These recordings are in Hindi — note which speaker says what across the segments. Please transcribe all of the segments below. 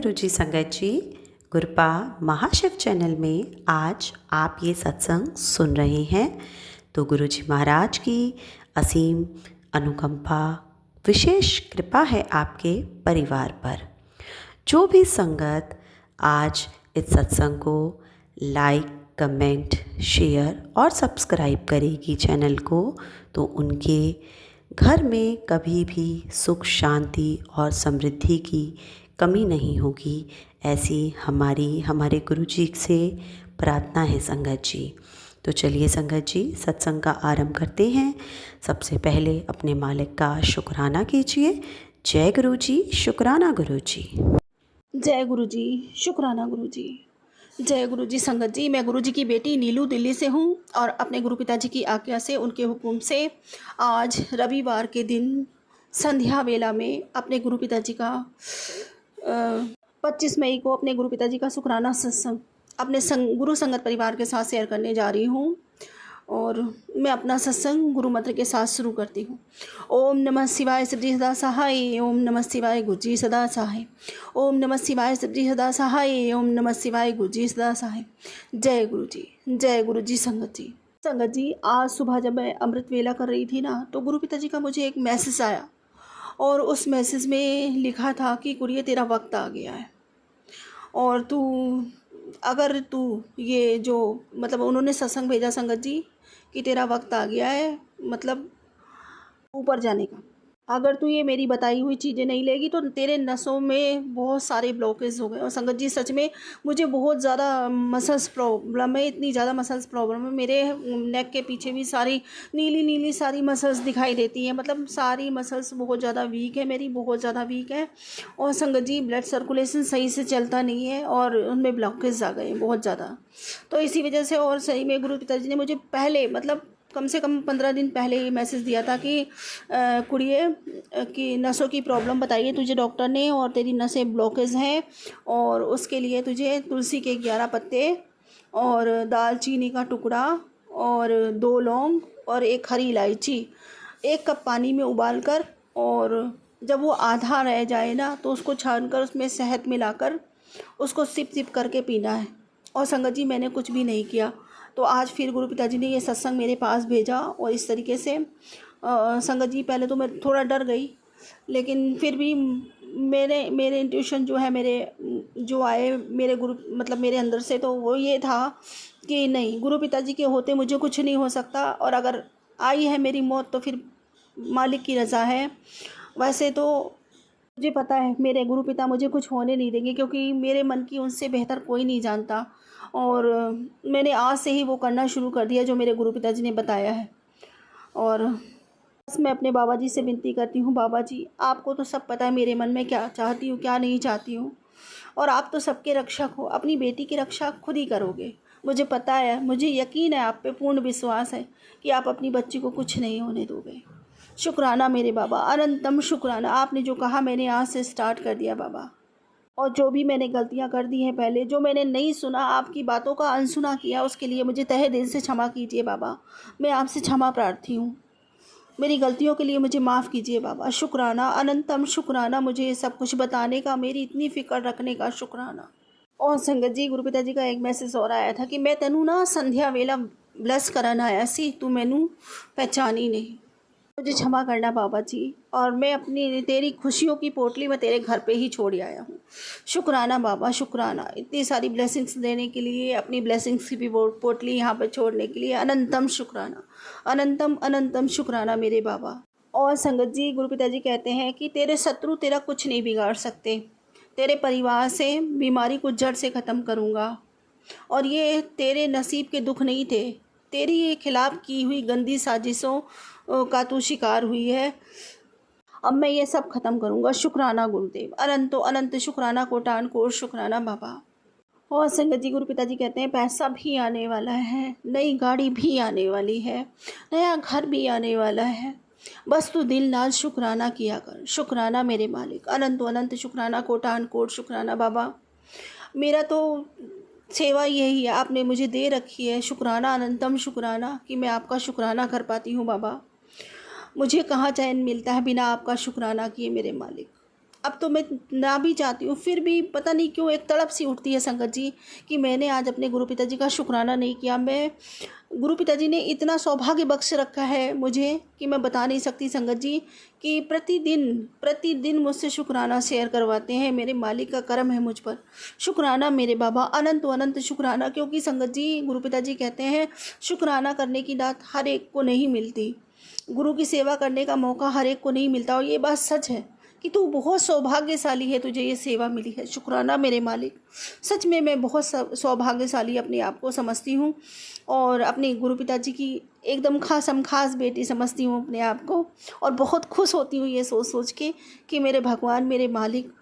Speaker 1: गुरुजी संगत जी। गुरपा महाशिव चैनल में आज आप ये सत्संग सुन रहे हैं तो गुरुजी महाराज की असीम अनुकंपा, विशेष कृपा है आपके परिवार पर। जो भी संगत आज इस सत्संग को लाइक, कमेंट, शेयर और सब्सक्राइब करेगी चैनल को, तो उनके घर में कभी भी सुख, शांति और समृद्धि की कमी नहीं होगी। ऐसी हमारे गुरुजी से प्रार्थना है संगत जी। तो चलिए संगत जी, सत्संग का आरंभ करते हैं। सबसे पहले अपने मालिक का शुक्राना कीजिए। जय गुरुजी, शुक्राना गुरुजी।
Speaker 2: जय गुरुजी, शुक्राना गुरुजी। जय गुरुजी संगत जी। मैं गुरुजी की बेटी नीलू दिल्ली से हूँ और अपने गुरु पिताजी की आज्ञा से, उनके हुक्म से आज रविवार के दिन संध्या वेला में अपने गुरु पिताजी का 25 मई को अपने गुरु पिताजी का शुक्राना सत्संग अपने गुरु संगत परिवार के साथ शेयर करने जा रही हूँ। और मैं अपना सत्संग गुरु मंत्र के साथ शुरू करती हूँ। ओम नमः शिवाय श्री सदा सहाय, ओम नमः शिवाय गुरुजी सदा सहाय, ओम नमः शिवाय श्री सदा सहाय, ओम नमः शिवाय गुरुजी सदा सहाय। जय गुरुजी, जय गुरुजी संगत जी। संगत जी, आज सुबह जब मैं अमृत वेला कर रही थी ना, तो गुरु पिताजी का मुझे एक मैसेज आया और उस मैसेज में लिखा था कि कुड़िए तेरा वक्त आ गया है और अगर तू ये जो मतलब उन्होंने सत्संग भेजा संगत जी कि तेरा वक्त आ गया है, मतलब ऊपर जाने का। अगर तू ये मेरी बताई हुई चीज़ें नहीं लेगी तो तेरे नसों में बहुत सारे ब्लॉकेज हो गए। और संगत जी सच में मुझे बहुत ज़्यादा मसल्स प्रॉब्लम है, इतनी ज़्यादा मसल्स प्रॉब्लम है। मेरे नेक के पीछे भी सारी नीली नीली सारी मसल्स दिखाई देती हैं, मतलब सारी मसल्स बहुत ज़्यादा वीक है, मेरी बहुत ज़्यादा वीक है। और संगत जी ब्लड सर्कुलेशन सही से चलता नहीं है और उनमें ब्लॉकेज आ गए बहुत ज़्यादा। तो इसी वजह से, और सही में गुरु पिताजी ने मुझे पहले मतलब कम से कम 15 दिन पहले ये मैसेज दिया था कि कुड़िए कि नसों की प्रॉब्लम बताइए तुझे डॉक्टर ने, और तेरी नसें ब्लॉकेज हैं और उसके लिए तुझे तुलसी के 11 पत्ते और दालचीनी का टुकड़ा और 2 लौंग और 1 हरी इलायची 1 कप पानी में उबाल कर, और जब वो आधा रह जाए ना तो उसको छान कर उसमें शहद मिलाकर उसको सिप सिप करके पीना है। और संगत जी मैंने कुछ भी नहीं किया। तो आज फिर गुरु पिताजी ने ये सत्संग मेरे पास भेजा और इस तरीके से संगत जी पहले तो मैं थोड़ा डर गई, लेकिन फिर भी मेरे इंट्यूशन जो है, मेरे जो आए मेरे गुरु मतलब मेरे अंदर से, तो वो ये था कि नहीं, गुरु पिताजी के होते मुझे कुछ नहीं हो सकता, और अगर आई है मेरी मौत तो फिर मालिक की रज़ा है। वैसे तो मुझे पता है मेरे गुरु पिता मुझे कुछ होने नहीं देंगे, क्योंकि मेरे मन की उनसे बेहतर कोई नहीं जानता। और मैंने आज से ही वो करना शुरू कर दिया जो मेरे गुरु पिताजी ने बताया है। और बस मैं अपने बाबा जी से विनती करती हूँ, बाबा जी आपको तो सब पता है मेरे मन में क्या चाहती हूँ, क्या नहीं चाहती हूँ, और आप तो सबके रक्षक हो, अपनी बेटी की रक्षा खुद ही करोगे। मुझे पता है, मुझे यकीन है, आप पे पूर्ण विश्वास है कि आप अपनी बच्ची को कुछ नहीं होने दोगे। शुक्राना मेरे बाबा, अनंतम शुक्राना। आपने जो कहा मैंने आज से स्टार्ट कर दिया बाबा। और जो भी मैंने गलतियां कर दी हैं पहले, जो मैंने नहीं सुना, आपकी बातों का अनसुना किया, उसके लिए मुझे तहे दिल से क्षमा कीजिए बाबा। मैं आपसे क्षमा प्रार्थी हूँ, मेरी गलतियों के लिए मुझे माफ़ कीजिए बाबा। शुक्राना, अनंतम शुक्राना, मुझे ये सब कुछ बताने का, मेरी इतनी फ़िक्र रखने का शुक्राना। और संगत जी गुरु पिताजी का एक मैसेज और आया था कि मैं तेनू ना संध्या वेला ब्लेस करन आया सी, तू मैनू पहचानी नहीं, मुझे क्षमा करना बाबा जी। और मैं अपनी तेरी खुशियों की पोटली मैं तेरे घर पे ही छोड़ आया हूँ। शुक्राना बाबा, शुक्राना इतनी सारी ब्लेसिंग्स देने के लिए, अपनी ब्लेसिंग्स की भी पोटली यहाँ पे छोड़ने के लिए अनंतम शुक्राना, अनंतम अनंतम शुक्राना मेरे बाबा। और संगत जी गुरु पिताजी कहते हैं कि तेरे शत्रु तेरा कुछ नहीं बिगाड़ सकते, तेरे परिवार से बीमारी को जड़ से ख़त्म करूँगा, और ये तेरे नसीब के दुख नहीं थे, तेरी खिलाफ की हुई गंदी साजिशों का तू शिकार हुई है। अब मैं ये सब ख़त्म करूँगा। शुक्राना गुरुदेव, अनंतो अनंत शुक्राना, कोटान कोट शुक्राना बाबा। और संगत जी गुरु पिताजी कहते हैं पैसा भी आने वाला है, नई गाड़ी भी आने वाली है, नया घर भी आने वाला है, बस तू दिल नाल शुक्राना किया कर। शुक्राना मेरे मालिक, अनंतो अनंत शुक्राना, कोटान कोट शुक्राना बाबा। मेरा तो सेवा यही है, आपने मुझे दे रखी है। शुक्राना, अनंतम शुक्राना कि मैं आपका शुक्राना कर पाती हूँ बाबा। मुझे कहाँ चैन मिलता है बिना आपका शुक्राना किए मेरे मालिक। अब तो मैं ना भी चाहती हूँ, फिर भी पता नहीं क्यों एक तड़प सी उठती है संगत जी कि मैंने आज अपने गुरु पिताजी का शुक्राना नहीं किया। मैं गुरु पिताजी ने इतना सौभाग्य बख्श रखा है मुझे कि मैं बता नहीं सकती संगत जी, कि प्रतिदिन मुझसे शुक्राना शेयर करवाते हैं। मेरे मालिक का करम है मुझ पर। शुक्राना मेरे बाबा, अनंत अनंत शुक्राना। क्योंकि संगत जी गुरु पिताजी कहते हैं शुक्राना करने की दात हर एक को नहीं मिलती, गुरु की सेवा करने का मौका हर एक को नहीं मिलता। और ये बात सच है कि तू बहुत सौभाग्यशाली है, तुझे ये सेवा मिली है। शुक्राना मेरे मालिक। सच में मैं बहुत सौभाग्यशाली अपने आप को समझती हूँ और अपने गुरु पिताजी की एकदम खास बेटी समझती हूँ अपने आप को। और बहुत खुश होती हूँ ये सोच सोच के कि मेरे भगवान, मेरे मालिक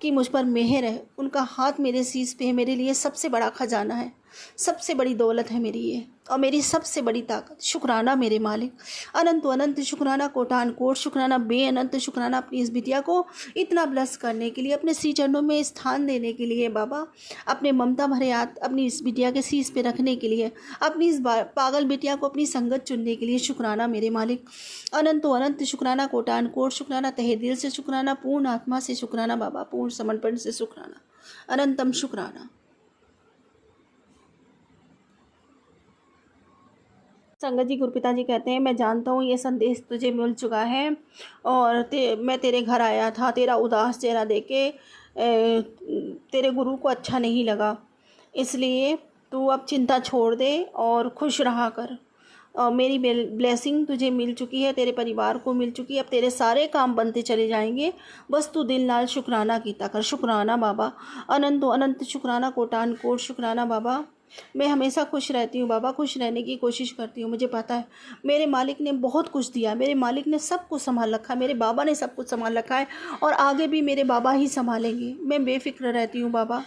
Speaker 2: की मुझ पर मेहर है। उनका हाथ मेरे शीश पे है। मेरे लिए सबसे बड़ा खजाना है, सबसे बड़ी दौलत है मेरी ये, और मेरी सबसे बड़ी ताकत। शुक्राना मेरे मालिक, अनंत अनंत शुक्राना, कोटान कोट शुक्राना, बेअनंत शुक्राना अपनी इस बिटिया को इतना ब्लेस करने के लिए, अपने श्री चरणों में स्थान देने के लिए बाबा, अपने ममता भरे हाथ अपनी इस बिटिया के शीश पे रखने के लिए, अपनी इस पागल बिटिया को अपनी संगत चुनने के लिए। शुक्राना मेरे मालिक, अनंत अनंत शुक्राना, कोटान कोट शुक्राना, तहे दिल से शुक्राना, पूर्ण आत्मा से शुक्राना बाबा, पूर्ण समर्पण से शुक्राना, अनंतम शुक्राना। संगत जी गुरु पिताजी कहते हैं, मैं जानता हूँ ये संदेश तुझे मिल चुका है और मैं तेरे घर आया था, तेरा उदास चेहरा देख के तेरे गुरु को अच्छा नहीं लगा, इसलिए तू अब चिंता छोड़ दे और खुश रहा कर। और मेरी ब्लेसिंग तुझे मिल चुकी है, तेरे परिवार को मिल चुकी है। अब तेरे सारे काम बनते चले जाएंगे, बस तू दिल नाल शुक्राना कीता कर। शुक्राना बाबा, अनंत अनंत शुक्राना, कोटान कोट शुक्राना बाबा। मैं हमेशा खुश रहती हूँ बाबा, खुश रहने की कोशिश करती हूँ। मुझे पता है मेरे मालिक ने बहुत कुछ दिया, मेरे मालिक ने सब कुछ संभाल रखा है, मेरे बाबा ने सब कुछ संभाल रखा है और आगे भी मेरे बाबा ही संभालेंगे। मैं बेफिक्र रहती हूँ बाबा।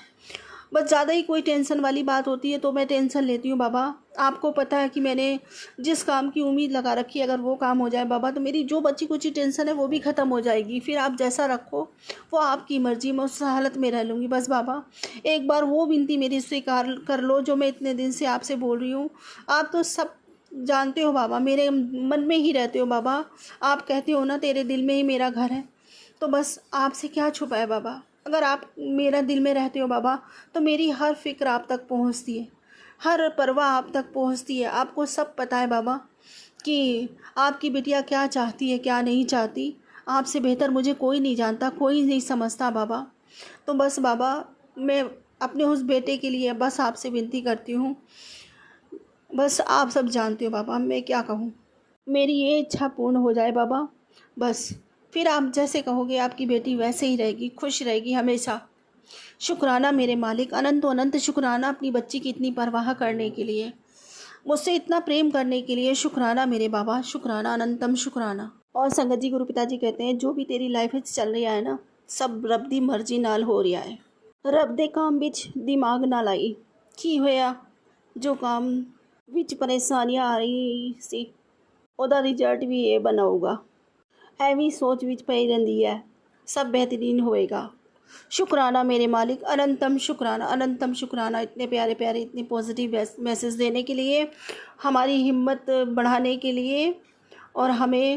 Speaker 2: बस ज़्यादा ही कोई टेंशन वाली बात होती है तो मैं टेंशन लेती हूँ बाबा। आपको पता है कि मैंने जिस काम की उम्मीद लगा रखी है, अगर वो काम हो जाए बाबा तो मेरी जो बची कुछ टेंशन है वो भी ख़त्म हो जाएगी। फिर आप जैसा रखो वो आपकी मर्ज़ी, मैं उस हालत में रह लूँगी। बस बाबा एक बार वो विनती मेरी स्वीकार कर लो जो मैं इतने दिन से आपसे बोल रही हूँ। आप तो सब जानते हो बाबा, मेरे मन में ही रहते हो बाबा। आप कहते हो ना तेरे दिल में ही मेरा घर है, तो बस आपसे क्या छुपा है बाबा। अगर आप मेरा दिल में रहते हो बाबा तो मेरी हर फिक्र आप तक पहुंचती है, हर परवाह आप तक पहुंचती है। आपको सब पता है बाबा कि आपकी बिटिया क्या चाहती है क्या नहीं चाहती। आपसे बेहतर मुझे कोई नहीं जानता, कोई नहीं समझता बाबा। तो बस बाबा मैं अपने उस बेटे के लिए बस आपसे विनती करती हूँ। बस आप सब जानते हो बाबा, मैं क्या कहूँ। मेरी ये इच्छा पूर्ण हो जाए बाबा, बस फिर आप जैसे कहोगे आपकी बेटी वैसे ही रहेगी, खुश रहेगी हमेशा। शुक्राना मेरे मालिक, अनंत अनंत शुक्राना अपनी बच्ची की इतनी परवाह करने के लिए, मुझसे इतना प्रेम करने के लिए। शुक्राना मेरे बाबा, शुक्राना, अनंतम शुक्राना। और संगत जी गुरु पिताजी कहते हैं जो भी तेरी लाइफ में चल रहा है ना, सब रब दी मर्जी नाल हो रहा है। रब दे काम विच दिमाग ना लाई की होया, जो काम विच परेशानियां आ रही सी ਉਹਦਾ रिजल्ट भी ये बनाऊगा। ਐਵੇਂ सोच विच पई रहिंदी है, सब बेहतरीन होएगा। शुक्राना मेरे मालिक, अनंतम शुक्राना, अनंतम शुक्राना। इतने प्यारे प्यारे, इतने पॉजिटिव मैसेज देने के लिए, हमारी हिम्मत बढ़ाने के लिए और हमें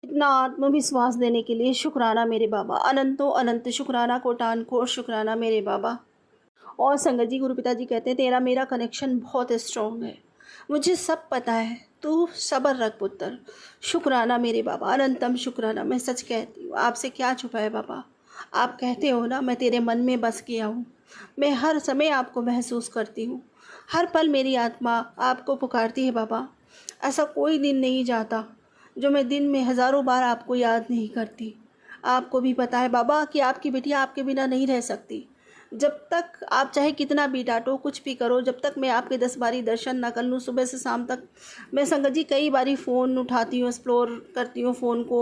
Speaker 2: इतना आत्मविश्वास देने के लिए। शुक्राना मेरे बाबा, अनंतो अनंत शुक्राना, कोटान कोट शुक्राना मेरे बाबा। और संगत जी गुरु पिताजी कहते हैं तेरा मेरा कनेक्शन बहुत स्ट्रॉन्ग है, मुझे सब पता है, तू सब्र रख पुत्र। शुक्राना मेरे बाबा, अनंतम शुक्राना। मैं सच कहती हूँ, आपसे क्या छुपा है बाबा। आप कहते हो ना मैं तेरे मन में बस गया हूँ, मैं हर समय आपको महसूस करती हूँ, हर पल मेरी आत्मा आपको पुकारती है बाबा। ऐसा कोई दिन नहीं जाता जो मैं दिन में हज़ारों बार आपको याद नहीं करती। आपको भी पता है बाबा कि आपकी बेटियाँ आपके बिना नहीं रह सकती। जब तक आप चाहे कितना भी डांटो, कुछ भी करो, जब तक मैं आपके 10 बारी दर्शन ना कर लूँ सुबह से शाम तक। मैं संगत जी कई बारी फ़ोन उठाती हूँ, एक्सप्लोर करती हूँ फ़ोन को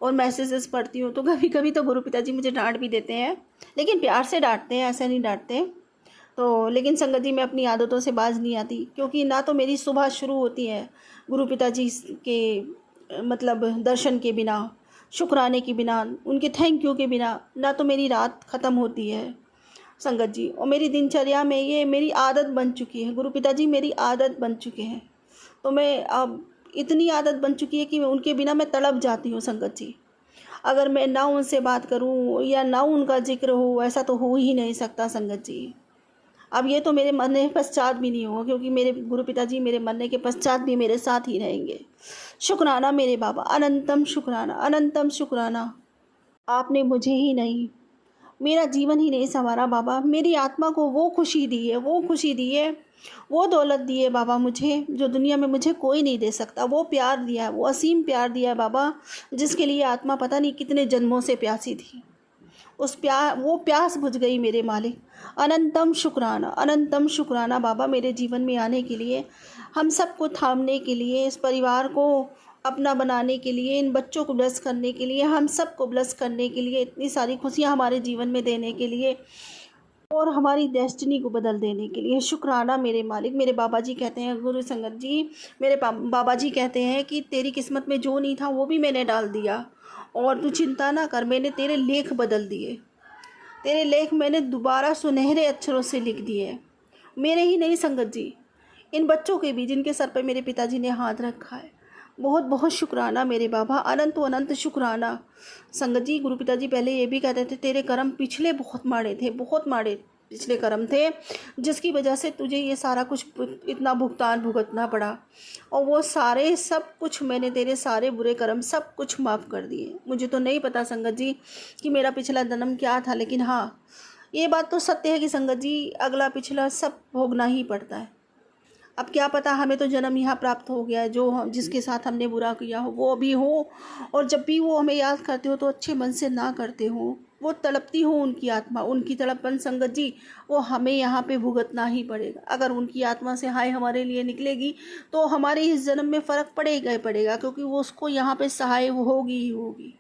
Speaker 2: और मैसेजेस पढ़ती हूँ, तो कभी कभी तो गुरु पिताजी मुझे डांट भी देते हैं, लेकिन प्यार से डांटते हैं, ऐसे नहीं डांटते। तो लेकिन संगत जी मैं अपनी आदतों से बाज नहीं आती, क्योंकि ना तो मेरी सुबह शुरू होती है गुरु पिताजी के मतलब दर्शन के बिना, शुक्राने के बिना, उनके थैंक यू के बिना, ना तो मेरी रात ख़त्म होती है संगत जी। और मेरी दिनचर्या में ये मेरी आदत बन चुकी है, गुरु पिताजी मेरी आदत बन चुके हैं। तो मैं अब इतनी आदत बन चुकी है कि मैं उनके बिना मैं तड़प जाती हूँ संगत जी। अगर मैं ना उनसे बात करूं या ना उनका जिक्र हो, ऐसा तो हो ही नहीं सकता संगत जी। अब ये तो मेरे मरने के पश्चात भी नहीं होगा, क्योंकि मेरे गुरु पिताजी मेरे मरने के पश्चात भी मेरे साथ ही रहेंगे। शुक्राना मेरे बाबा, अनंतम शुक्राना, अनंतम शुक्राना। आपने मुझे ही नहीं, मेरा जीवन ही नहीं संवारा बाबा, मेरी आत्मा को वो खुशी दी है, वो खुशी दी है, वो दौलत दी है बाबा मुझे, जो दुनिया में मुझे कोई नहीं दे सकता। वो प्यार दिया है, वो असीम प्यार दिया है बाबा, जिसके लिए आत्मा पता नहीं कितने जन्मों से प्यासी थी। वो प्यास बुझ गई मेरे मालिक। अनंतम शुक्राना, अनंतम शुक्राना बाबा, मेरे जीवन में आने के लिए, हम सबको थामने के लिए, इस परिवार को अपना बनाने के लिए, इन बच्चों को ब्लेस करने के लिए, हम सबको ब्लेस करने के लिए, इतनी सारी खुशियाँ हमारे जीवन में देने के लिए और हमारी डेस्टिनी को बदल देने के लिए। शुक्राना मेरे मालिक। मेरे बाबा जी कहते हैं, गुरु संगत जी, मेरे बाबा जी कहते हैं कि तेरी किस्मत में जो नहीं था वो भी मैंने डाल दिया, और तू चिंता ना कर, मैंने तेरे लेख बदल दिए। तेरे लेख मैंने दोबारा सुनहरे अक्षरों से लिख दिए। मेरे ही नहीं संगत जी, इन बच्चों के भी, जिनके सर पर मेरे पिताजी ने हाथ रखा है। बहुत बहुत शुक्राना मेरे बाबा, अनंत अनंत शुक्राना संगत जी। गुरु पिताजी पहले ये भी कहते थे, तेरे कर्म पिछले बहुत माड़े थे, बहुत माड़े पिछले कर्म थे, जिसकी वजह से तुझे ये सारा कुछ इतना भुगतान भुगतना पड़ा, और वो सारे सब कुछ मैंने तेरे सारे बुरे कर्म सब कुछ माफ़ कर दिए। मुझे तो नहीं पता संगत जी कि मेरा पिछला जन्म क्या था, लेकिन हाँ, ये बात तो सत्य है कि संगत जी अगला पिछला सब भोगना ही पड़ता है। अब क्या पता, हमें तो जन्म यहाँ प्राप्त हो गया है, जो जिसके साथ हमने बुरा किया हो वो भी हो, और जब भी वो हमें याद करते हो तो अच्छे मन से ना करते हो, वो तड़पती हो उनकी आत्मा, उनकी तड़पन संगत जी, वो हमें यहाँ पे भुगतना ही पड़ेगा। अगर उनकी आत्मा से हाय हमारे लिए निकलेगी तो हमारे इस जन्म में फ़र्क पड़ेगा ही पड़ेगा, क्योंकि वो उसको यहाँ पे सहाय होगी ही होगी।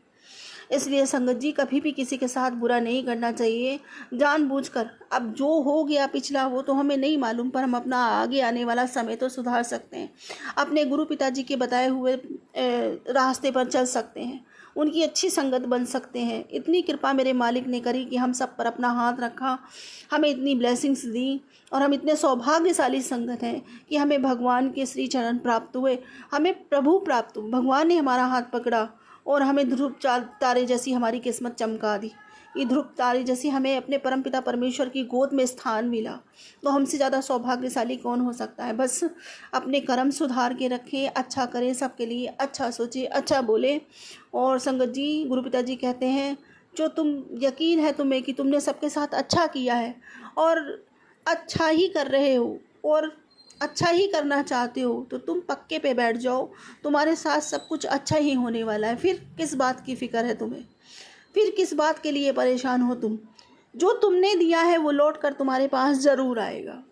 Speaker 2: इसलिए संगत जी, कभी भी किसी के साथ बुरा नहीं करना चाहिए जानबूझकर। अब जो हो गया पिछला वो तो हमें नहीं मालूम, पर हम अपना आगे आने वाला समय तो सुधार सकते हैं, अपने गुरु पिताजी के बताए हुए रास्ते पर चल सकते हैं, उनकी अच्छी संगत बन सकते हैं। इतनी कृपा मेरे मालिक ने करी कि हम सब पर अपना हाथ रखा, हमें इतनी ब्लेसिंग्स दी, और हम इतने सौभाग्यशाली संगत हैं कि हमें भगवान के श्री चरण प्राप्त हुए, हमें प्रभु प्राप्त हुए। भगवान ने हमारा हाथ पकड़ा और हमें ध्रुव तारे जैसी हमारी किस्मत चमका दी। ये ध्रुव तारे जैसी हमें अपने परमपिता परमेश्वर की गोद में स्थान मिला, तो हमसे ज़्यादा सौभाग्यशाली कौन हो सकता है। बस अपने कर्म सुधार के रखें, अच्छा करें, सबके लिए अच्छा सोचें, अच्छा बोले। और संगत जी, गुरु पिताजी कहते हैं, जो तुम यकीन है तुम्हें कि तुमने सबके साथ अच्छा किया है और अच्छा ही कर रहे हो और अच्छा ही करना चाहते हो, तो तुम पक्के पे बैठ जाओ, तुम्हारे साथ सब कुछ अच्छा ही होने वाला है। फिर किस बात की फ़िक्र है तुम्हें, फिर किस बात के लिए परेशान हो तुम। जो तुमने दिया है वो लौट कर तुम्हारे पास ज़रूर आएगा।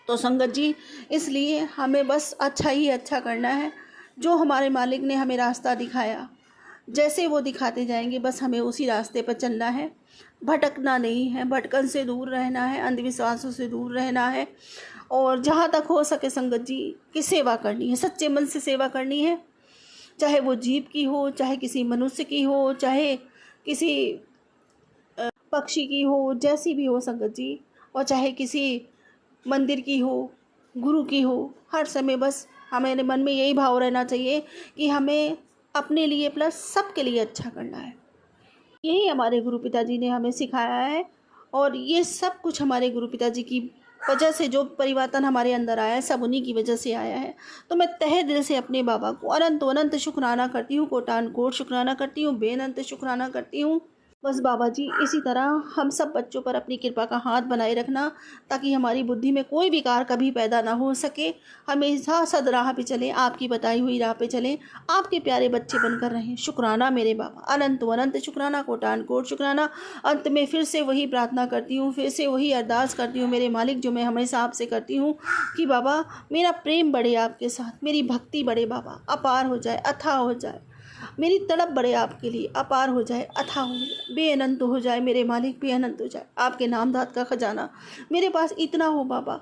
Speaker 2: तो संगत जी, इसलिए हमें बस अच्छा ही अच्छा करना है। जो हमारे मालिक ने हमें रास्ता दिखाया, जैसे वो दिखाते जाएंगे, बस हमें उसी रास्ते पर चलना है, भटकना नहीं है, भटकन से दूर रहना है, अंधविश्वासों से दूर रहना है, और जहाँ तक हो सके संगत जी की सेवा करनी है, सच्चे मन से सेवा करनी है। चाहे वो जीव की हो, चाहे किसी मनुष्य की हो, चाहे किसी पक्षी की हो, जैसी भी हो संगत जी, और चाहे किसी मंदिर की हो, गुरु की हो, हर समय बस हमारे मन में यही भाव रहना चाहिए कि हमें अपने लिए प्लस सबके लिए अच्छा करना है। यही हमारे गुरु पिताजी ने हमें सिखाया है, और ये सब कुछ हमारे गुरु पिताजी की वजह से जो परिवर्तन हमारे अंदर आया है, सब उन्हीं की वजह से आया है। तो मैं तहे दिल से अपने बाबा को अनंत अनंत शुक्राना करती हूँ, कोटान कोट शुक्राना करती हूँ, बेअनंत शुक्राना करती हूँ। बस बाबा जी, इसी तरह हम सब बच्चों पर अपनी कृपा का हाथ बनाए रखना, ताकि हमारी बुद्धि में कोई विकार कभी पैदा ना हो सके। हमेशा सद राह पे चलें, आपकी बताई हुई राह पे चलें, आपके प्यारे बच्चे बनकर रहें। शुक्राना मेरे बाबा, अनंत अनंत शुक्राना, कोटान कोट शुक्राना। अंत में फिर से वही प्रार्थना करती हूँ, फिर से वही अरदास करती हूँ मेरे मालिक, जो मैं हमेशा आपसे करती हूँ कि बाबा, मेरा प्रेम बढ़े आपके साथ, मेरी भक्ति बढ़े बाबा, अपार हो जाए, अथाह हो जाए, मेरी तड़प बढ़े आपके लिए, अपार हो जाए, अथाह हो जाए, बेअनंत हो जाए मेरे मालिक, बेअनंत हो जाए। आपके नामधात का खजाना मेरे पास इतना हो बाबा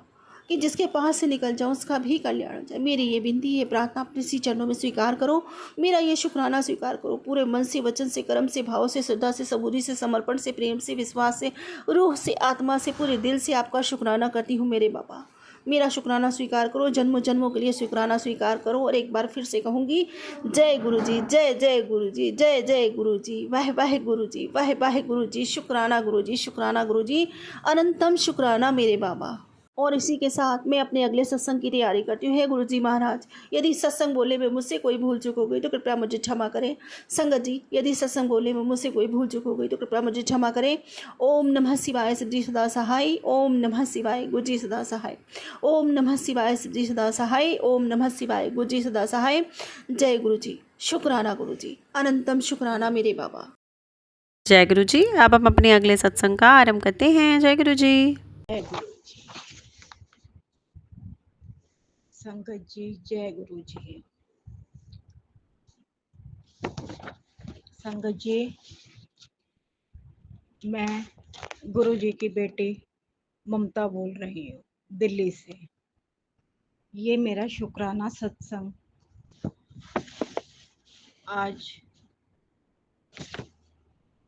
Speaker 2: कि जिसके पास से निकल जाऊँ उसका भी कल्याण हो जाए। मेरी ये विनती, ये प्रार्थना अपने सी चरणों में स्वीकार करो, मेरा ये शुक्राना स्वीकार करो। पूरे मन से, वचन से, कर्म से, भाव से, श्रद्धा से, सबूरी से, समर्पण से, प्रेम से, विश्वास से, रूह से, आत्मा से, पूरे दिल से आपका शुक्राना करती हूँ मेरे बाबा। मेरा शुक्राना स्वीकार करो, जन्मों जन्मों के लिए शुक्राना स्वीकार करो। और एक बार फिर से कहूँगी, जय गुरु जी, जय जय गुरु जी, जय जय गुरु जी, वाह वाह गुरु जी, वाह वाह गुरु जी, शुक्राना गुरु जी, शुक्राना गुरु जी, अनंतम शुक्राना मेरे बाबा। और इसी के साथ मैं अपने अगले सत्संग की तैयारी करती हूँ। हे गुरु जी महाराज, यदि सत्संग बोलने में मुझसे कोई भूल चूक हो गई तो कृपया मुझे क्षमा करें। संगत जी, यदि सत्संग बोलने में मुझसे कोई भूल चूक हो गई तो कृपया मुझे क्षमा करें। ओम नमः शिवाय, सिद्धि सदा सहाय। ओम नमः शिवाय, गुरु जी सदा सहाय। ओम नमः शिवाय, सिद्धि सदा सहाय। ओम नमः शिवाय, गुरु जी सदा सहाय। जय गुरु जी, शुक्राना गुरु जी, अनंतम शुक्राना मेरे बाबा।
Speaker 1: जय गुरु जी। अब हम अपने अगले सत्संग का आरंभ करते हैं। जय गुरु जी।
Speaker 3: जय गुरु जी। संगत जी, जय गुरु जी। संगत जी, मैं गुरु जी की बेटी ममता बोल रही हूँ दिल्ली से। ये मेरा शुक्राना सत्संग आज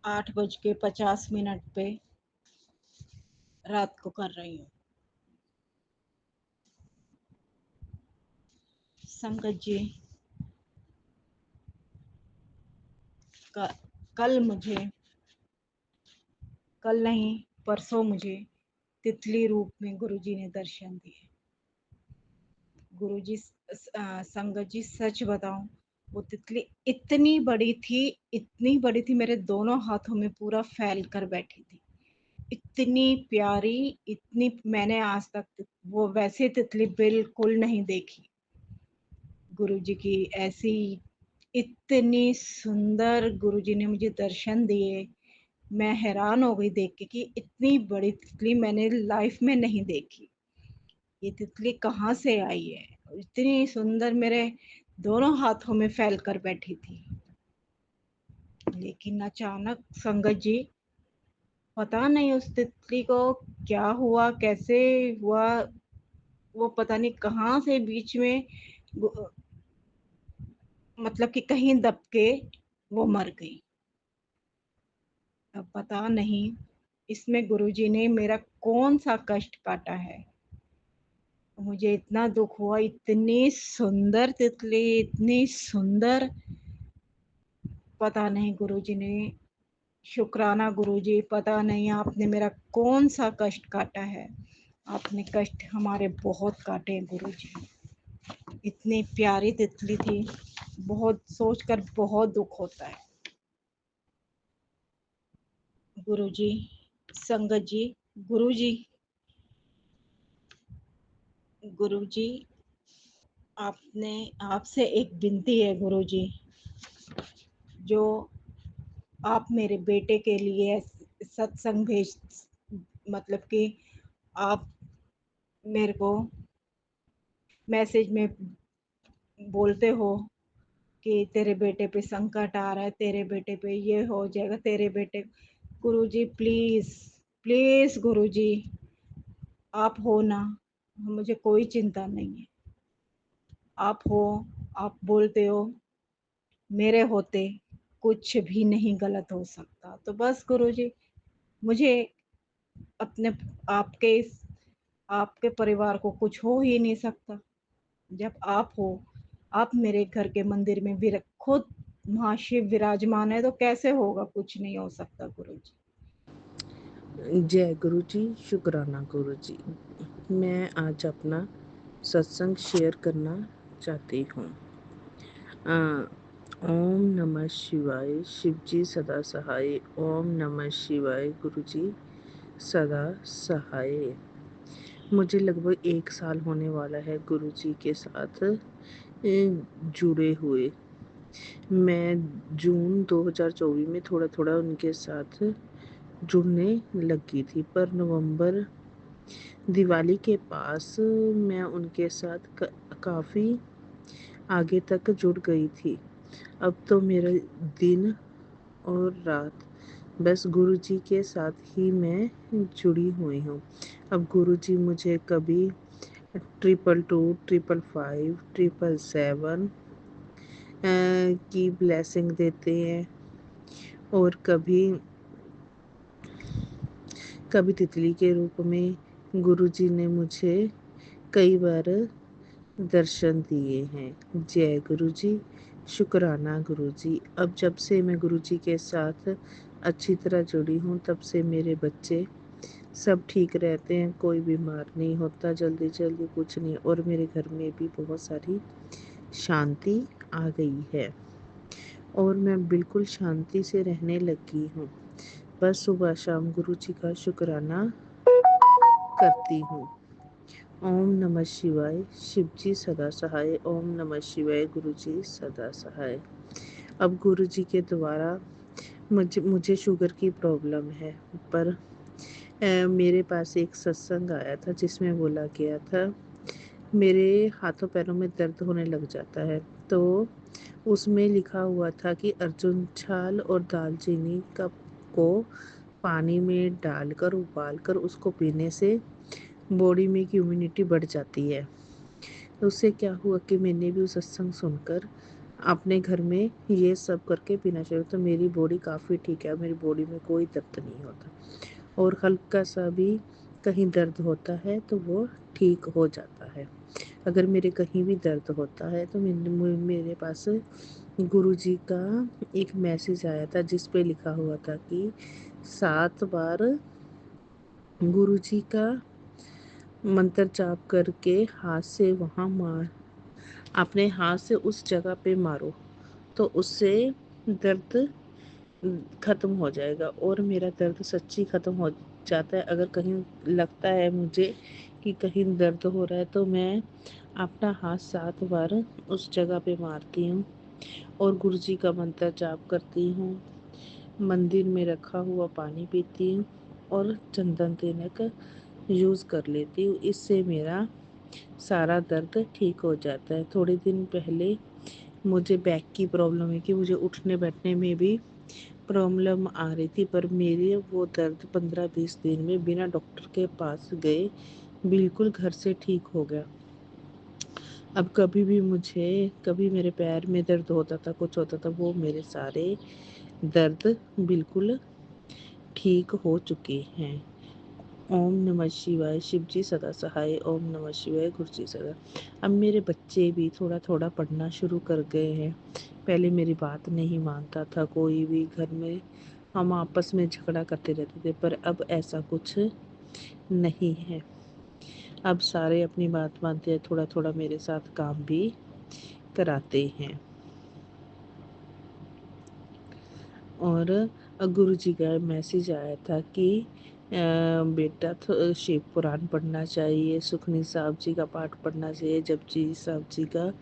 Speaker 3: 8:50 पे रात को कर रही हूँ। संगत जी, कल नहीं परसों मुझे तितली रूप में गुरुजी ने दर्शन दिए। गुरुजी, संगत जी सच बताऊं, वो तितली इतनी बड़ी थी, मेरे दोनों हाथों में पूरा फैल कर बैठी थी। इतनी प्यारी, इतनी मैंने आज तक वो वैसे तितली बिल्कुल नहीं देखी। गुरुजी की ऐसी इतनी सुंदर गुरुजी ने मुझे दर्शन दिए। मैं हैरान हो गई देख के कि इतनी बड़ी तितली मैंने लाइफ में नहीं देखी। ये तितली कहाँ से आई है? इतनी सुंदर मेरे दोनों हाथों में फैल कर बैठी थी। लेकिन अचानक संगत जी, पता नहीं उस तितली को क्या हुआ, कैसे हुआ, वो पता नहीं कहाँ से बीच में मतलब कि कहीं दब के वो मर गई। अब पता नहीं इसमें गुरुजी ने मेरा कौन सा कष्ट काटा है। मुझे इतना दुख हुआ, इतनी सुंदर तितली, इतनी सुंदर। पता नहीं गुरुजी ने, शुक्राना गुरुजी, पता नहीं आपने मेरा कौन सा कष्ट काटा है। आपने कष्ट हमारे बहुत काटे गुरुजी। इतनी प्यारी तितली थी, बहुत सोचकर बहुत दुख होता है। गुरुजी, संगत जी, गुरुजी, गुरुजी, आपसे एक विनती है गुरुजी, जो आप मेरे बेटे के लिए सत्संग मतलब कि आप मेरे को मैसेज में बोलते हो कि तेरे बेटे पे संकट आ रहा है, तेरे बेटे पे ये हो जाएगा, तेरे बेटे। गुरुजी प्लीज प्लीज गुरुजी, आप हो ना, मुझे कोई चिंता नहीं है। आप हो, आप बोलते हो, मेरे होते कुछ भी नहीं गलत हो सकता। तो बस गुरुजी, मुझे अपने आपके परिवार को कुछ हो ही नहीं सकता। जब आप हो, आप मेरे घर के मंदिर में खुद महाशिव विराजमान है, तो कैसे होगा? कुछ नहीं हो सकता गुरुजी।
Speaker 4: जय गुरु जी, शुक्राना गुरु जी। मैं आज अपना सत्संग शेयर करना चाहती हूँ। ओम नमः शिवाय, शिव जी सदा सहाय। ओम नमः शिवाय, गुरु जी सदा सहाय। मुझे लगभग 1 साल होने वाला है गुरु जी के साथ जुड़े हुए। मैं जून 2024 में थोड़ा थोड़ा उनके साथ जुड़ने लगी थी, पर नवंबर दिवाली के पास मैं उनके साथ काफ़ी आगे तक जुड़ गई थी। अब तो मेरा दिन और रात बस गुरु जी के साथ ही मैं जुड़ी हुई हूँ। अब गुरु जी मुझे कभी 222, 555, 777 की ब्लेसिंग देते हैं, और कभी तितली के रूप में गुरुजी ने मुझे कई बार दर्शन दिए हैं। जय गुरु जी, शुक्राना गुरु जी। अब जब से मैं गुरु जी के साथ अच्छी तरह जुड़ी हूँ, तब से मेरे बच्चे सब ठीक रहते हैं, कोई बीमार नहीं होता जल्दी जल्दी, कुछ नहीं। और मेरे घर में भी बहुत सारी शांति आ गई है और मैं बिल्कुल शांति से रहने लगी हूँ। बस सुबह शाम गुरु जी का शुक्राना करती हूँ। ओम नमः शिवाय, शिव जी सदा सहाय। ओम नमः शिवाय, गुरु जी सदा सहाय। अब गुरु जी के द्वारा मुझे शुगर की प्रॉब्लम है, पर मेरे पास एक सत्संग आया था जिसमें बोला गया था मेरे हाथों पैरों में दर्द होने लग जाता है, तो उसमें लिखा हुआ था कि अर्जुन छाल और दालचीनी का को पानी में डालकर उबालकर उसको पीने से बॉडी में की इम्यूनिटी बढ़ जाती है। तो उससे क्या हुआ कि मैंने भी उस सत्संग सुनकर अपने घर में ये सब करके पीना शुरू, तो मेरी बॉडी काफ़ी ठीक है। मेरी बॉडी में कोई दर्द नहीं होता और हल्का सा भी कहीं दर्द होता है तो वो ठीक हो जाता है। अगर मेरे कहीं भी दर्द होता है तो मेरे पास गुरु जी का एक मैसेज आया था जिस पे लिखा हुआ था कि 7 बार गुरु जी का मंत्र जाप करके हाथ से वहाँ मार, अपने हाथ से उस जगह पे मारो तो उससे दर्द ख़त्म हो जाएगा। और मेरा दर्द सच्ची ख़त्म हो जाता है। अगर कहीं लगता है मुझे कि कहीं दर्द हो रहा है तो मैं अपना हाथ 7 बार उस जगह पे मारती हूँ और गुरु जी का मंत्र जाप करती हूँ, मंदिर में रखा हुआ पानी पीती हूँ और चंदन तिलक यूज़ कर लेती हूँ। इससे मेरा सारा दर्द ठीक हो जाता है। थोड़े दिन पहले मुझे बैक की प्रॉब्लम है कि मुझे उठने बैठने में भी प्रॉब्लम आ रही थी, पर मेरे वो दर्द 15-20 दिन में बिना डॉक्टर के पास गए बिल्कुल घर से ठीक हो गया। अब कभी मेरे पैर में दर्द होता था, कुछ होता था, वो मेरे सारे दर्द बिल्कुल ठीक हो चुके हैं। ओम नमः शिवाय, शिव जी सदा सहाय। ओम नमः शिवाय, गुरु जी सदा। अब मेरे बच्चे भी थोड़ा थोड़ा पढ़ना शुरू कर गए हैं। पहले मेरी बात नहीं मानता था कोई भी, घर में हम आपस में झगड़ा करते रहते थे, पर अब ऐसा कुछ नहीं है। अब सारे अपनी बात मानते हैं, थोड़ा थोड़ा मेरे साथ काम भी कराते हैं। और गुरु जी का मैसेज आया था कि बेटा शिव पुराण पढ़ना चाहिए, सुखनी साहब जी का पाठ पढ़ना चाहिए, जपजी साहब जी का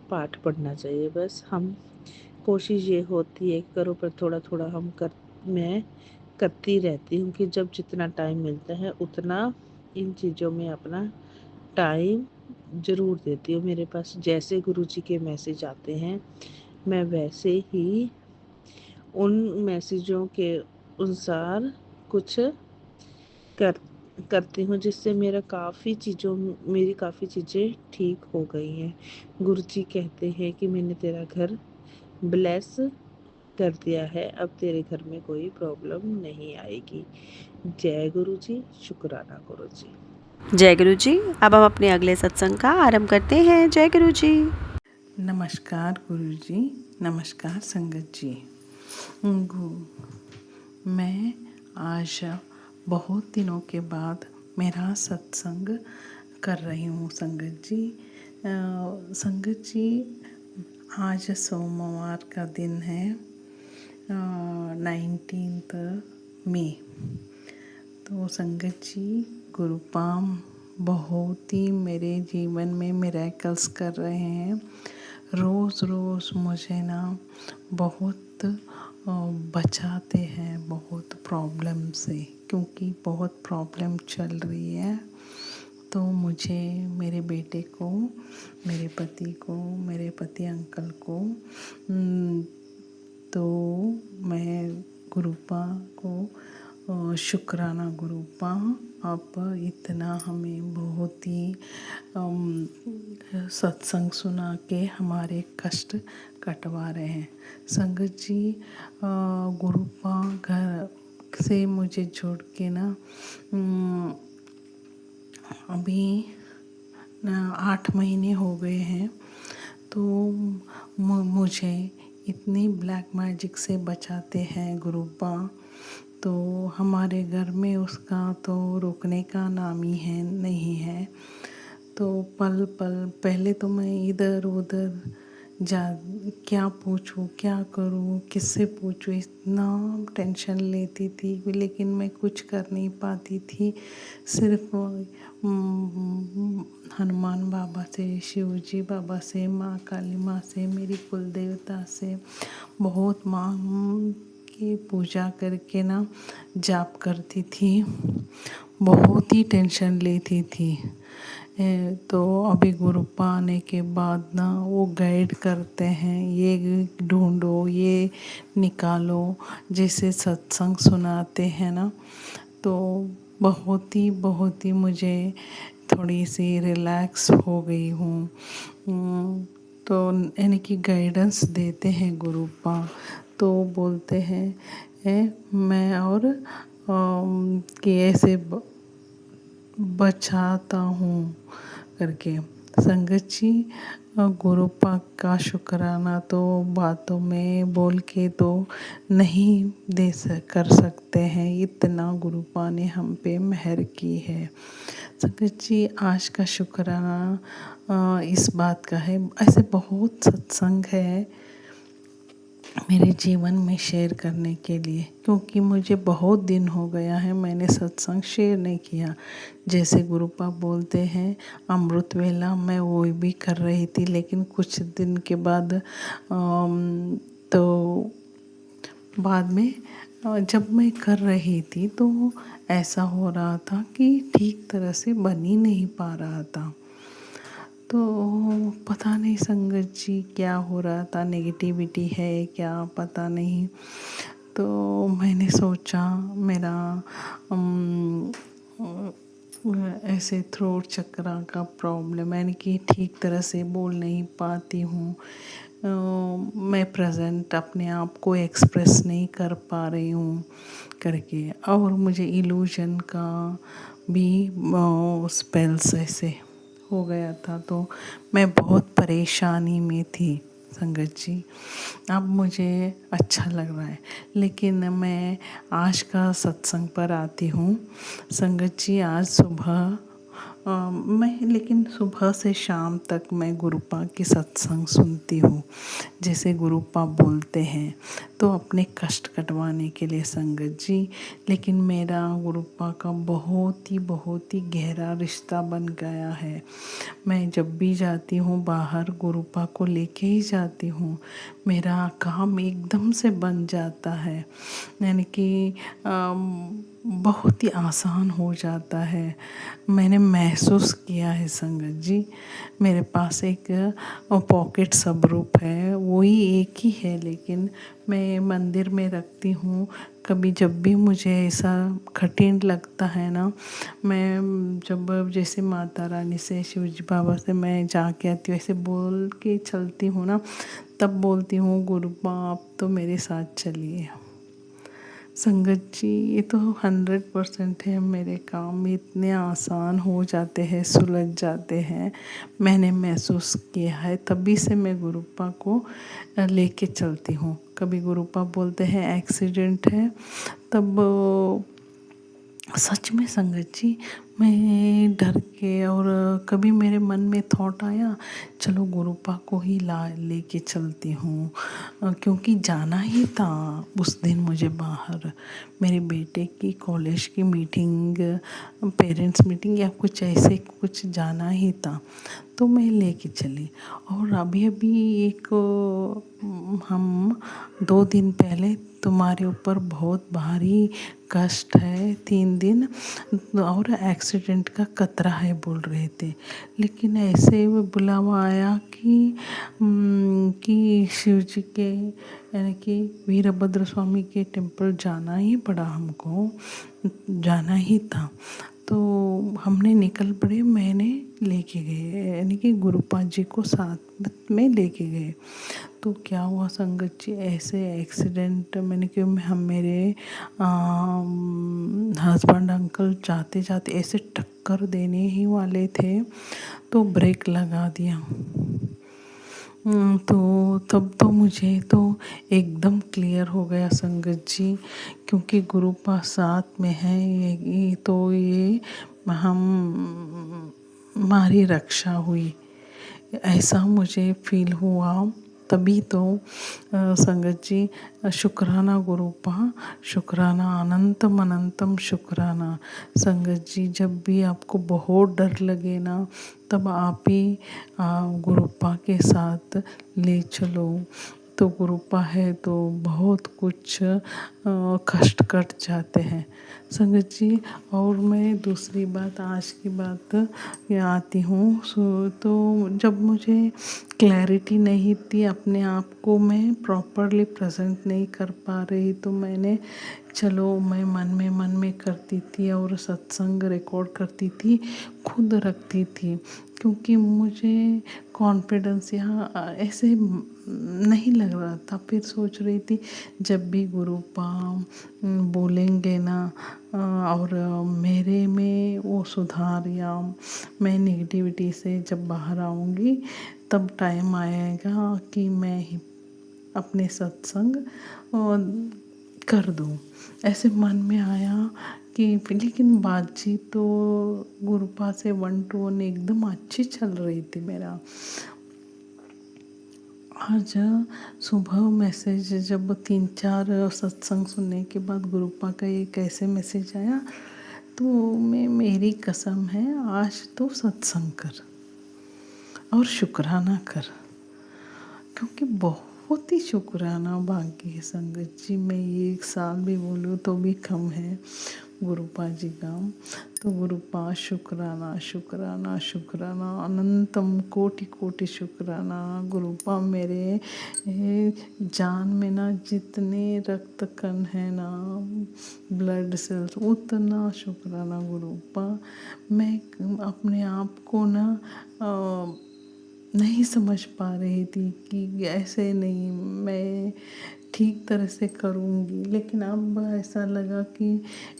Speaker 4: पाठ पढ़ना चाहिए। बस हम कोशिश ये होती है करो, पर थोड़ा थोड़ा मैं करती रहती हूँ कि जब जितना टाइम मिलता है उतना इन चीज़ों में अपना टाइम ज़रूर देती हूँ। मेरे पास जैसे गुरु जी के मैसेज आते हैं मैं वैसे ही उन मैसेजों के अनुसार कुछ कर करती हूँ, जिससे मेरी काफ़ी चीज़ें ठीक हो गई हैं। गुरु जी कहते हैं कि मैंने तेरा घर ब्लेस कर दिया है, अब तेरे घर में कोई प्रॉब्लम नहीं आएगी। जय गुरु जी, शुक्राना गुरु जी।
Speaker 1: जय गुरु जी। अब हम अपने अगले सत्संग का आरंभ करते हैं। जय गुरु जी।
Speaker 5: नमस्कार गुरु जी, नमस्कार संगत जी। मैं आज बहुत दिनों के बाद मेरा सत्संग कर रही हूँ संगत जी। संगत जी, आज सोमवार का दिन है, 19 मई। तो संगत जी, गुरुपाम बहुत ही मेरे जीवन में मिरेकल्स कर रहे हैं। रोज़ रोज़ मुझे ना बहुत बचाते हैं बहुत प्रॉब्लम से, क्योंकि बहुत प्रॉब्लम चल रही है। तो मुझे, मेरे बेटे को, मेरे पति को, मेरे पति अंकल को, तो मैं गुरुपा को शुक्राना गुरुपा, आप इतना हमें बहुत ही सत्संग सुना के हमारे कष्ट कटवा रहे हैं। संगत जी, गुरुपा घर से मुझे जोड़ के ना अभी 8 महीने हो गए हैं। तो मुझे इतनी ब्लैक मैजिक से बचाते हैं गुरुपा, तो हमारे घर में उसका तो रुकने का नाम ही है नहीं है। तो पल पल पहले तो मैं इधर उधर जा क्या पूछूं, क्या करूं, किससे पूछूं, इतना टेंशन लेती थी, लेकिन मैं कुछ कर नहीं पाती थी। सिर्फ हनुमान बाबा से, शिवजी बाबा से, माँ काली माँ से, मेरी कुल देवता से बहुत माँ की पूजा करके ना जाप करती थी। बहुत ही टेंशन लेती थी। तो अभी गुरुपा आने के बाद ना वो गाइड करते हैं, ये ढूंढो, ये निकालो, जैसे सत्संग सुनाते हैं ना, तो बहुत ही मुझे थोड़ी सी रिलैक्स हो गई हूँ। तो यानी कि गाइडेंस देते हैं गुरुपा, तो बोलते हैं मैं और कि ऐसे बचाता हूँ करके। संगत जी, गुरुपा का शुक्राना तो बातों में बोल के तो नहीं कर सकते हैं, इतना गुरुपा ने हम पे मेहर की है। संगत जी, आज का शुक्राना इस बात का है, ऐसे बहुत सत्संग है मेरे जीवन में शेयर करने के लिए, क्योंकि मुझे बहुत दिन हो गया है मैंने सत्संग शेयर नहीं किया। जैसे गुरुपा बोलते हैं अमृत वेला, मैं वो भी कर रही थी, लेकिन कुछ दिन के बाद तो बाद में जब मैं कर रही थी तो ऐसा हो रहा था कि ठीक तरह से बन ही नहीं पा रहा था। तो पता नहीं संगत जी क्या हो रहा था, नेगेटिविटी है क्या पता नहीं। तो मैंने सोचा मेरा ऐसे थ्रोट चक्रा का प्रॉब्लम, यानी कि ठीक तरह से बोल नहीं पाती हूँ, मैं प्रेजेंट अपने आप को एक्सप्रेस नहीं कर पा रही हूँ करके, और मुझे इल्यूजन का भी स्पेल्स ऐसे हो गया था। तो मैं बहुत परेशानी में थी संगत जी। अब मुझे अच्छा लग रहा है, लेकिन मैं आज का सत्संग पर आती हूँ संगत जी। आज सुबह मैं लेकिन सुबह से शाम तक मैं गुरुपा की सत्संग सुनती हूँ। जैसे गुरुपा बोलते हैं तो अपने कष्ट कटवाने के लिए संगत जी, लेकिन मेरा गुरुपा का बहुत ही गहरा रिश्ता बन गया है। मैं जब भी जाती हूँ बाहर गुरुपा को लेके ही जाती हूँ, मेरा काम एकदम से बन जाता है, यानी कि बहुत ही आसान हो जाता है। मैंने महसूस किया है संगत जी। मेरे पास एक पॉकेट स्वरूप है, वही एक ही है, लेकिन मैं मंदिर में रखती हूँ। कभी जब भी मुझे ऐसा कठिन लगता है ना, मैं जब जैसे माता रानी से, शिवजी बाबा से मैं जाके आती हूँ, ऐसे बोल के चलती हूँ ना, तब बोलती हूँ गुरुपा आप तो मेरे साथ चलिए। संगत जी, ये तो 100% है, मेरे काम इतने आसान हो जाते हैं, सुलझ जाते हैं, मैंने महसूस किया है। तभी से मैं गुरुपा को लेके चलती हूँ। कभी गुरुपा बोलते हैं एक्सीडेंट है, तब सच में संगत जी मैं डर के, और कभी मेरे मन में थॉट आया चलो गुरुपा को ही लेके चलती हूँ, क्योंकि जाना ही था उस दिन मुझे बाहर, मेरे बेटे की कॉलेज की मीटिंग, पेरेंट्स मीटिंग या कुछ ऐसे कुछ जाना ही था, तो मैं लेके चली। और अभी एक हम 2 दिन पहले तुम्हारे ऊपर बहुत भारी कष्ट है, 3 दिन और एक्सीडेंट का खतरा है बोल रहे थे, लेकिन ऐसे बुलावा आया कि शिव जी के, यानी कि वीरभद्र स्वामी के टेम्पल जाना ही पड़ा, हमको जाना ही था। तो हमने निकल पड़े, मैंने लेके गए, यानी कि गुरुपा जी को साथ में लेके गए। तो क्या हुआ संगत जी, ऐसे एक्सीडेंट मैंने कि हम मेरे हस्बैंड अंकल जाते जाते ऐसे टक्कर देने ही वाले थे तो ब्रेक लगा दिया। तो तब तो मुझे तो एकदम क्लियर हो गया संगत जी, क्योंकि गुरुपा साथ में है, ये तो ये हम हमारी रक्षा हुई, ऐसा मुझे फील हुआ। तभी तो संगत जी शुक्राना गुरुपा, शुक्राना, अनंतम अनंतम शुक्राना। संगत जी जब भी आपको बहुत डर लगे ना, तब आप ही गुरुपा के साथ ले चलो, तो गुरुपा है तो बहुत कुछ कष्ट कट जाते हैं संगत जी। और मैं दूसरी बात, आज की बात ये आती हूँ, तो जब मुझे क्लैरिटी नहीं थी, अपने आप को मैं प्रॉपरली प्रेजेंट नहीं कर पा रही, तो मैंने चलो मैं मन में करती थी और सत्संग रिकॉर्ड करती थी, खुद रखती थी, क्योंकि मुझे कॉन्फिडेंस यहाँ ऐसे नहीं लग रहा था। फिर सोच रही थी जब भी गुरुपा बोलेंगे ना और मेरे में वो सुधार या मैं नेगेटिविटी से जब बाहर आऊँगी, तब टाइम आएगा कि मैं अपने सत्संग कर दूँ, ऐसे मन में आया कि। लेकिन बातचीत तो गुरुपा से 1 to 1 एकदम अच्छी चल रही थी मेरा। आज सुबह मैसेज जब 3-4 सत्संग सुनने के बाद गुरुपा का एक ऐसे मैसेज आया, तो मेरी कसम है आज तो सत्संग कर और शुक्राना कर, क्योंकि बहुत ही शुक्राना बाकी है संगत जी। मैं 1 साल भी बोलूँ तो भी कम है गुरुपा जी का। तो गुरुपा शुक्राना शुक्राना शुक्राना, अनंतम कोटि कोटि शुक्राना। गुरुपा मेरे जान में ना जितने रक्त कण है ना, ब्लड सेल्स, उतना शुक्राना गुरुपा। मैं अपने आप को ना नहीं समझ पा रही थी कि ऐसे नहीं मैं ठीक तरह से करूँगी, लेकिन अब ऐसा लगा कि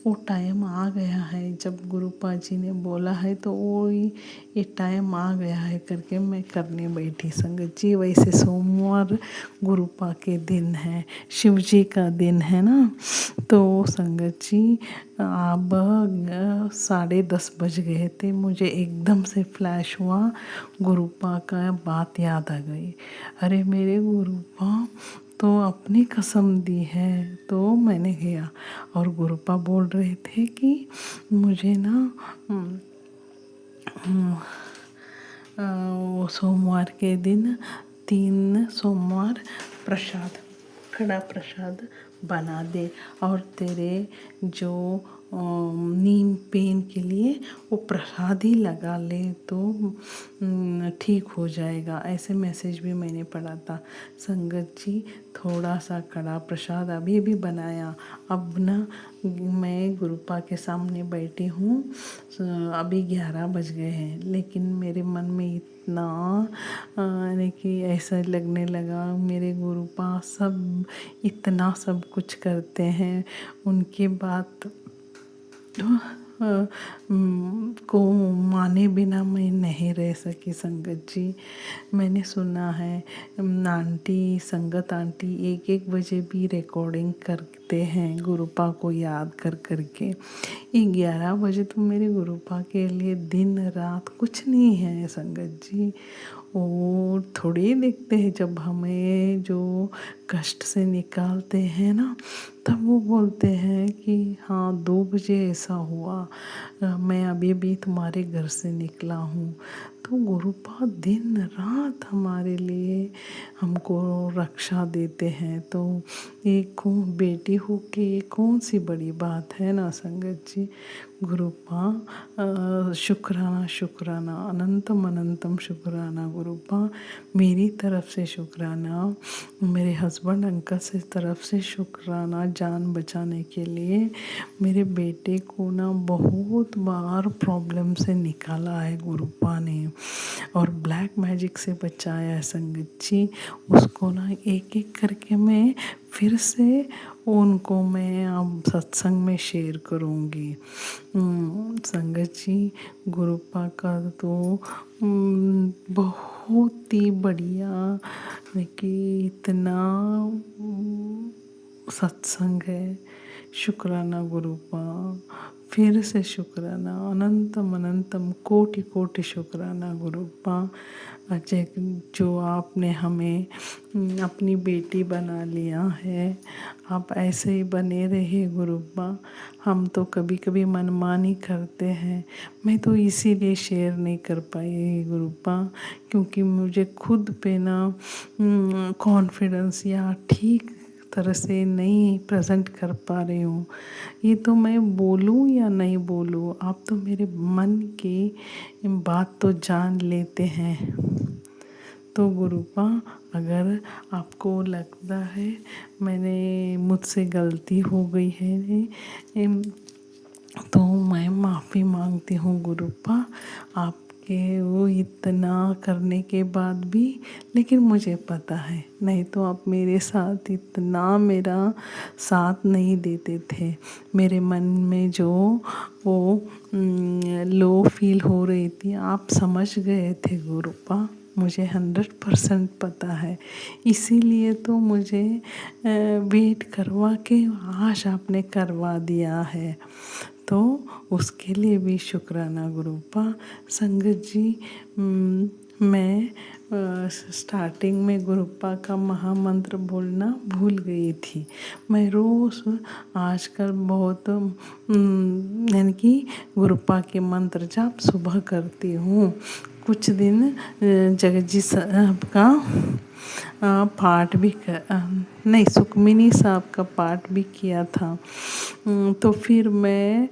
Speaker 5: वो टाइम आ गया है, जब गुरुपा जी ने बोला है तो वो ये टाइम आ गया है करके मैं करने बैठी संगत जी। वैसे सोमवार गुरुपा के दिन है, शिव जी का दिन है ना, तो संगत जी अब 10:30 बज गए थे, मुझे एकदम से फ्लैश हुआ, गुरुपा का बात याद आ गई। अरे मेरे गुरुपा तो अपनी कसम दी है, तो मैंने किया। और गुरुपा बोल रहे थे कि मुझे ना वो सोमवार के दिन 3 सोमवार प्रसाद, खड़ा प्रसाद बना दे, और तेरे जो नीम पेन के लिए वो प्रसाद ही लगा ले तो ठीक हो जाएगा, ऐसे मैसेज भी मैंने पढ़ा था संगत जी। थोड़ा सा कड़ा प्रसाद अभी भी बनाया। अब ना मैं गुरुपा के सामने बैठी हूँ, अभी 11 बज गए हैं, लेकिन मेरे मन में इतना यानी कि ऐसा लगने लगा मेरे गुरुपा सब इतना सब कुछ करते हैं, उनकी बात को माने बिना मैं नहीं रह सकी संगत जी। मैंने सुना है आंटी, संगत आंटी 1-1 बजे भी रिकॉर्डिंग करते हैं गुरुपा को याद कर करके। ये 11 बजे तो मेरे गुरुपा के लिए दिन रात कुछ नहीं है संगत जी। वो थोड़ी देखते हैं, जब हमें जो कष्ट से निकालते हैं ना, तब वो बोलते हैं कि हाँ 2 बजे ऐसा हुआ, मैं अभी भी तुम्हारे घर से निकला हूँ। तो गुरुपा दिन रात हमारे लिए हमको रक्षा देते हैं, तो एक बेटी हो के ये कौन सी बड़ी बात है ना संगत जी। गुरुपा शुक्राना शुक्राना अनंतम अनंतम शुक्राना गुरुपा, मेरी तरफ से शुक्राना, मेरे हस्बैंड अंकल से तरफ से शुक्राना जान बचाने के लिए। मेरे बेटे को ना बहुत बार प्रॉब्लम से निकाला है गुरुपा ने और ब्लैक मैजिक से बचाया है संगत जी। उसको ना एक एक करके मैं फिर से उनको मैं अब सत्संग में शेयर करूँगी। संगत जी, गुरुपा का तो बहुत ही बढ़िया कि इतना सत्संग है। शुक्राना गुरुपा, फिर से शुक्राना, अनंतम अनंतम कोटि कोटि शुक्राना गुरुपा। अजय जो आपने हमें अपनी बेटी बना लिया है, आप ऐसे ही बने रहे गुरुपा। हम तो कभी कभी मनमानी करते हैं, मैं तो इसीलिए शेयर नहीं कर पाई गुरुपा, क्योंकि मुझे खुद पे ना कॉन्फिडेंस या ठीक तरह से नहीं प्रेजेंट कर पा रही हूँ। ये तो मैं बोलूँ या नहीं बोलूँ, आप तो मेरे मन की बात तो जान लेते हैं। तो गुरुपा, अगर आपको लगता है मुझसे गलती हो गई है तो मैं माफ़ी मांगती हूँ गुरुपा आपके वो इतना करने के बाद भी। लेकिन मुझे पता है, नहीं तो आप मेरे साथ इतना मेरा साथ नहीं देते थे। मेरे मन में जो वो लो फील हो रही थी, आप समझ गए थे गुरुपा, मुझे 100% पता है। इसीलिए तो मुझे वेट करवा के आज आपने करवा दिया है, तो उसके लिए भी शुक्राना गुरुपा। संगत जी, मैं स्टार्टिंग में गुरुपा का महामंत्र बोलना भूल गई थी। मैं रोज़ आजकल बहुत यानी कि गुरुपा के मंत्र जाप सुबह करती हूँ। कुछ दिन जगत जी साहब का पाठ भी नहीं, सुखमिनी साहब का पाठ भी किया था। तो फिर मैं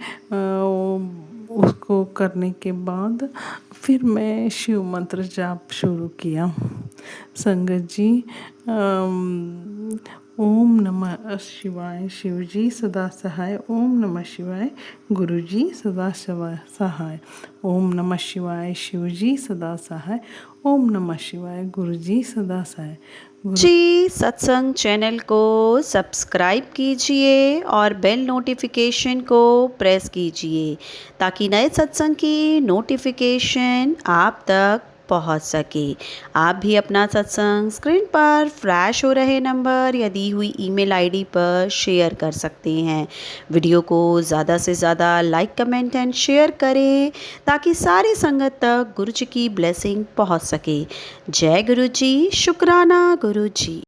Speaker 5: उसको करने के बाद फिर मैं शिव मंत्र जाप शुरू किया। संगत जी, ओम नमः शिवाय, शिव जी सदा सहाय। ओम नमः शिवाय, गुरु जी सदा सहाय। ओम नमः शिवाय, शिव जी सदा सहाय। ओम नमः शिवाय, गुरु जी सदा सहाय।
Speaker 1: जी, सत्संग चैनल को सब्सक्राइब कीजिए और बेल नोटिफिकेशन को प्रेस कीजिए ताकि नए सत्संग की नोटिफिकेशन आप तक पहुंच सके। आप भी अपना सत्संग स्क्रीन पर फ्लैश हो रहे नंबर या दी हुई ईमेल आईडी पर शेयर कर सकते हैं। वीडियो को ज़्यादा से ज़्यादा लाइक, कमेंट एंड शेयर करें ताकि सारी संगत तक गुरु जी की ब्लेसिंग पहुंच सके। जय गुरु जी, शुक्राना गुरु जी।